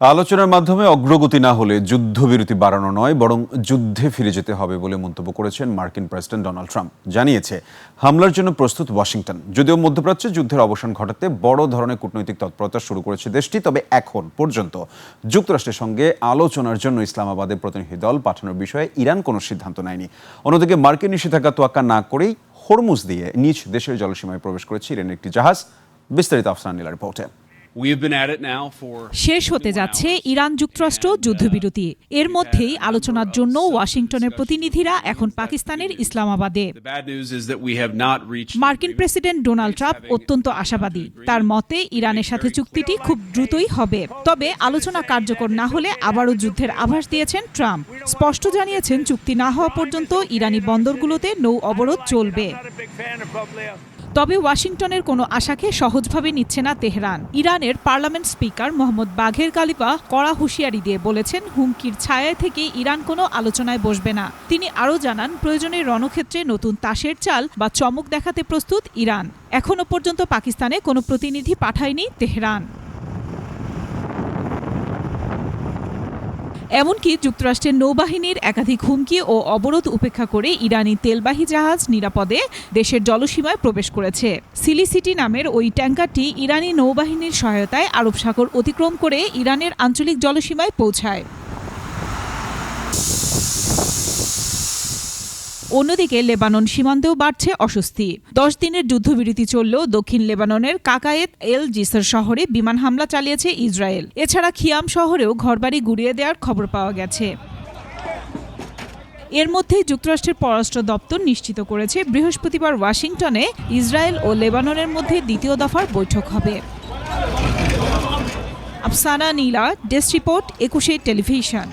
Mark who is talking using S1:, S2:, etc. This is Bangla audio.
S1: আলোচনার মাধ্যমে অগ্রগতি না হলে যুদ্ধবিরতি বাড়ানো নয় বরং যুদ্ধে ফিরে যেতে হবে বলে মন্তব্য করেছেন মার্কিন প্রেসিডেন্ট ডোনাল্ড ট্রাম্প। জানিয়েছে হামলার জন্য প্রস্তুত ওয়াশিংটন। যদিও মধ্যপ্রাচ্যে যুদ্ধের অবসান ঘটাতে বড় ধরনের কূটনৈতিক তৎপরতা শুরু করেছে দেশটি, তবে এখন পর্যন্ত যুক্তরাষ্ট্রের সঙ্গে আলোচনার জন্য ইসলামাবাদে প্রতিনিধি দল পাঠানোর বিষয়ে ইরান কোনো সিদ্ধান্ত নেয়নি। অন্যদিকে মার্কিন নিষেধাজ্ঞা তোয়াক্কা না করেই হরমুজ দিয়ে নিজ দেশের জলসীমায় প্রবেশ করেছে ইরানের একটি জাহাজ। বিস্তারিত আফসানা নীলার রিপোর্টে।
S2: শেষ হতে যাচ্ছে ইরান যুক্তরাষ্ট্র যুদ্ধবিরতি। এর মধ্যেই আলোচনার জন্য ওয়াশিংটনের প্রতিনিধিরা এখন পাকিস্তানের ইসলামাবাদে। মার্কিন প্রেসিডেন্ট ডোনাল্ড ট্রাম্প অত্যন্ত আশাবাদী। তার মতে ইরানের সাথে চুক্তিটি খুব দ্রুতই হবে, তবে আলোচনা কার্যকর না হলে আবারও যুদ্ধের আভাস দিয়েছেন ট্রাম্প। স্পষ্ট জানিয়েছেন চুক্তি না হওয়া পর্যন্ত ইরানি বন্দরগুলোতে নৌ অবরোধ চলবে। তবে ওয়াশিংটনের কোনো আশাকে সহজভাবে নিচ্ছে না তেহরান। ইরানের পার্লামেন্ট স্পিকার মোহাম্মদ বাঘের কালিফা কড়া হুঁশিয়ারি দিয়ে বলেছেন, হুমকির ছায়ায় থেকে ইরান কোনো আলোচনায় বসবে না। তিনি আরও জানান, প্রয়োজনে রণক্ষেত্রে নতুন তাসের চাল বা চমক দেখাতে প্রস্তুত ইরান। এখনও পর্যন্ত পাকিস্তানে কোনো প্রতিনিধি পাঠায়নি তেহরান। এমনকি যুক্তরাষ্ট্রের নৌবাহিনীর একাধিক হুমকি ও অবরোধ উপেক্ষা করে ইরানি তেলবাহী জাহাজ নিরাপদে দেশের জলসীমায় প্রবেশ করেছে। সিলি সিটি নামের ওই ট্যাঙ্কারটি ইরানি নৌবাহিনীর সহায়তায় আরব সাগর অতিক্রম করে ইরানের আঞ্চলিক জলসীমায় পৌঁছায়। অন্যদিকে লেবানন সীমান্তেও বাড়ছে অস্বস্তি। 10 দিনের যুদ্ধবিরতি চললেও দক্ষিণ লেবাননের কাকায়েত এল জিসর শহরে বিমান হামলা চালিয়েছে ইসরায়েল। এছাড়া খিয়াম শহরেও ঘরবাড়ি গুঁড়িয়ে দেওয়ার খবর পাওয়া গেছে। এর মধ্যেই যুক্তরাষ্ট্রের পররাষ্ট্র দপ্তর নিশ্চিত করেছে, বৃহস্পতিবার ওয়াশিংটনে ইসরায়েল ও লেবাননের মধ্যে দ্বিতীয় দফার বৈঠক হবে। আফসানা নীলা, ডেস্ক রিপোর্ট, 21 টেলিভিশন।